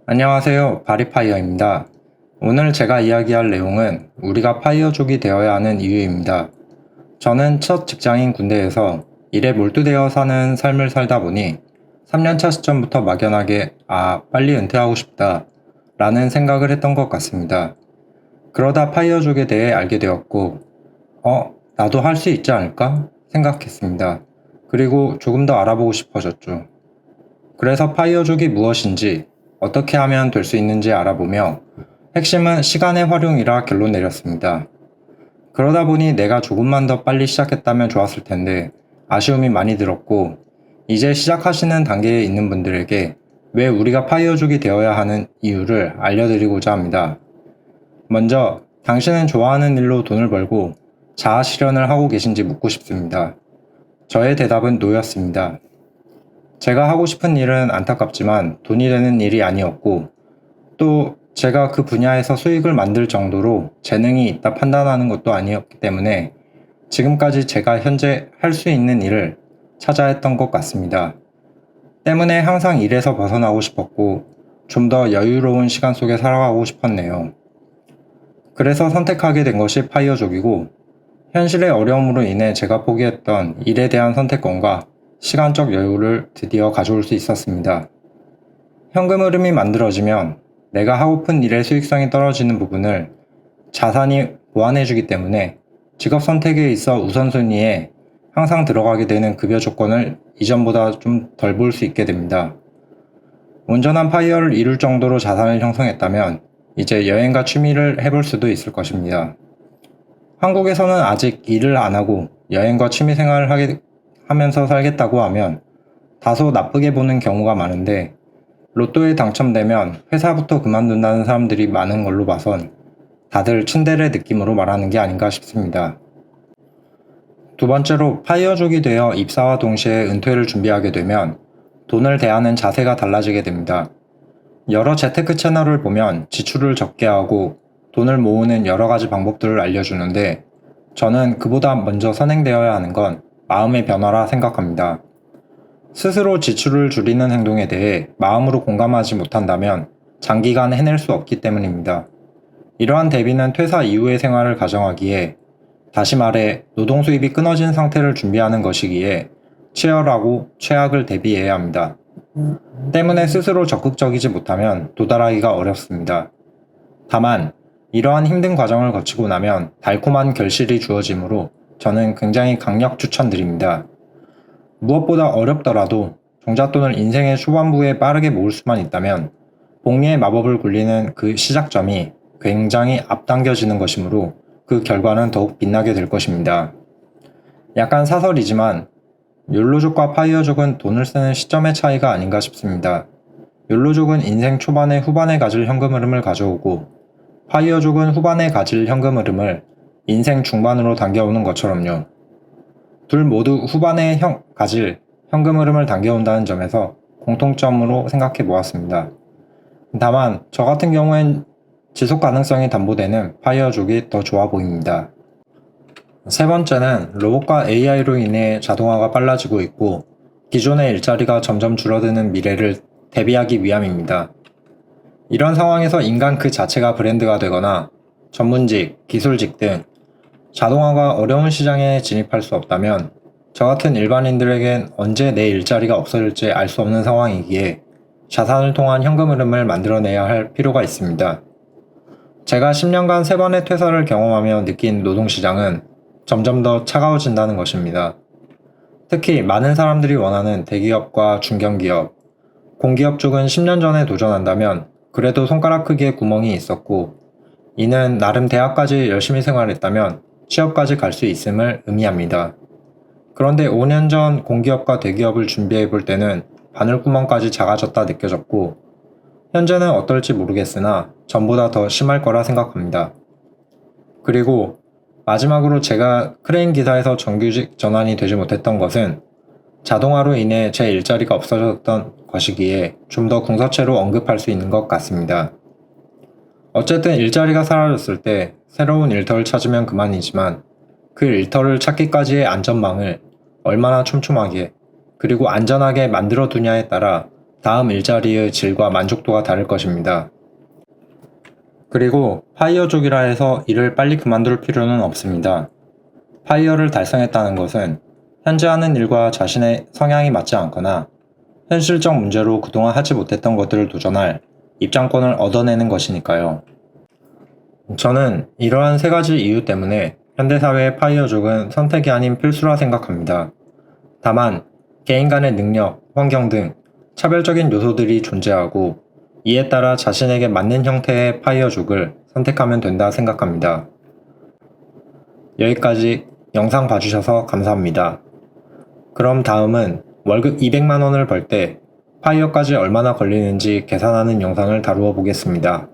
안녕하세요. 바리파이어입니다. 오늘 제가 이야기할 내용은 우리가 파이어족이 되어야 하는 이유입니다. 저는 첫 직장인 군대에서 일에 몰두되어 사는 삶을 살다 보니 3년차 시점부터 막연하게 빨리 은퇴하고 싶다 라는 생각을 했던 것 같습니다. 그러다 파이어족에 대해 알게 되었고, 나도 할 수 있지 않을까 생각했습니다. 그리고 조금 더 알아보고 싶어졌죠. 그래서 파이어족이 무엇인지, 어떻게 하면 될 수 있는지 알아보며 핵심은 시간의 활용이라 결론 내렸습니다. 그러다 보니 내가 조금만 더 빨리 시작했다면 좋았을 텐데 아쉬움이 많이 들었고, 이제 시작하시는 단계에 있는 분들에게 왜 우리가 파이어족이 되어야 하는 이유를 알려드리고자 합니다. 먼저, 당신은 좋아하는 일로 돈을 벌고 자아 실현을 하고 계신지 묻고 싶습니다. 저의 대답은 노였습니다. 제가 하고 싶은 일은 안타깝지만 돈이 되는 일이 아니었고, 또 제가 그 분야에서 수익을 만들 정도로 재능이 있다 판단하는 것도 아니었기 때문에 지금까지 제가 현재 할 수 있는 일을 찾아 했던 것 같습니다. 때문에 항상 일에서 벗어나고 싶었고, 좀 더 여유로운 시간 속에 살아가고 싶었네요. 그래서 선택하게 된 것이 파이어족이고, 현실의 어려움으로 인해 제가 포기했던 일에 대한 선택권과 시간적 여유를 드디어 가져올 수 있었습니다. 현금 흐름이 만들어지면 내가 하고픈 일의 수익성이 떨어지는 부분을 자산이 보완해주기 때문에 직업 선택에 있어 우선순위에 항상 들어가게 되는 급여 조건을 이전보다 좀 덜 볼 수 있게 됩니다. 온전한 파이어를 이룰 정도로 자산을 형성했다면 이제 여행과 취미를 해볼 수도 있을 것입니다. 한국에서는 아직 일을 안 하고 여행과 취미 생활을 하면서 살겠다고 하면 다소 나쁘게 보는 경우가 많은데, 로또에 당첨되면 회사부터 그만둔다는 사람들이 많은 걸로 봐선 다들 츤데레 느낌으로 말하는 게 아닌가 싶습니다. 두 번째로, 파이어족이 되어 입사와 동시에 은퇴를 준비하게 되면 돈을 대하는 자세가 달라지게 됩니다. 여러 재테크 채널을 보면 지출을 적게 하고 돈을 모으는 여러 가지 방법들을 알려주는데, 저는 그보다 먼저 선행되어야 하는 건 마음의 변화라 생각합니다. 스스로 지출을 줄이는 행동에 대해 마음으로 공감하지 못한다면 장기간 해낼 수 없기 때문입니다. 이러한 대비는 퇴사 이후의 생활을 가정하기에, 다시 말해 노동 수입이 끊어진 상태를 준비하는 것이기에 치열하고 최악을 대비해야 합니다. 때문에 스스로 적극적이지 못하면 도달하기가 어렵습니다. 다만 이러한 힘든 과정을 거치고 나면 달콤한 결실이 주어지므로 저는 굉장히 강력 추천드립니다. 무엇보다 어렵더라도 종잣돈을 인생의 초반부에 빠르게 모을 수만 있다면 복리의 마법을 굴리는 그 시작점이 굉장히 앞당겨지는 것이므로 그 결과는 더욱 빛나게 될 것입니다. 약간 사설이지만 욜로족과 파이어족은 돈을 쓰는 시점의 차이가 아닌가 싶습니다. 욜로족은 인생 초반에 후반에 가질 현금 흐름을 가져오고, 파이어족은 후반에 가질 현금 흐름을 인생 중반으로 당겨오는 것처럼요. 둘 모두 후반에 가질 현금 흐름을 당겨온다는 점에서 공통점으로 생각해 보았습니다. 다만 저 같은 경우엔 지속 가능성이 담보되는 파이어족이 더 좋아 보입니다. 세 번째는 로봇과 AI로 인해 자동화가 빨라지고 있고 기존의 일자리가 점점 줄어드는 미래를 대비하기 위함입니다. 이런 상황에서 인간 그 자체가 브랜드가 되거나 전문직, 기술직 등 자동화가 어려운 시장에 진입할 수 없다면 저 같은 일반인들에겐 언제 내 일자리가 없어질지 알 수 없는 상황이기에 자산을 통한 현금 흐름을 만들어내야 할 필요가 있습니다. 제가 10년간 3번의 퇴사를 경험하며 느낀 노동시장은 점점 더 차가워진다는 것입니다. 특히 많은 사람들이 원하는 대기업과 중견기업, 공기업 쪽은 10년 전에 도전한다면 그래도 손가락 크기의 구멍이 있었고, 이는 나름 대학까지 열심히 생활했다면 취업까지 갈 수 있음을 의미합니다. 그런데 5년 전 공기업과 대기업을 준비해 볼 때는 바늘구멍까지 작아졌다 느껴졌고, 현재는 어떨지 모르겠으나 전보다 더 심할 거라 생각합니다. 그리고 마지막으로 제가 크레인 기사에서 정규직 전환이 되지 못했던 것은 자동화로 인해 제 일자리가 없어졌던 것이기에 좀 더 궁서체로 언급할 수 있는 것 같습니다. 어쨌든 일자리가 사라졌을 때 새로운 일터를 찾으면 그만이지만 그 일터를 찾기까지의 안전망을 얼마나 촘촘하게 그리고 안전하게 만들어 두냐에 따라 다음 일자리의 질과 만족도가 다를 것입니다. 그리고 파이어족이라 해서 일을 빨리 그만둘 필요는 없습니다. 파이어를 달성했다는 것은 현재 하는 일과 자신의 성향이 맞지 않거나 현실적 문제로 그동안 하지 못했던 것들을 도전할 입장권을 얻어내는 것이니까요. 저는 이러한 세 가지 이유 때문에 현대사회의 파이어족은 선택이 아닌 필수라 생각합니다. 다만 개인 간의 능력, 환경 등 차별적인 요소들이 존재하고 이에 따라 자신에게 맞는 형태의 파이어족을 선택하면 된다 생각합니다. 여기까지 영상 봐주셔서 감사합니다. 그럼 다음은 월급 200만 원을 벌 때 파이어까지 얼마나 걸리는지 계산하는 영상을 다루어 보겠습니다.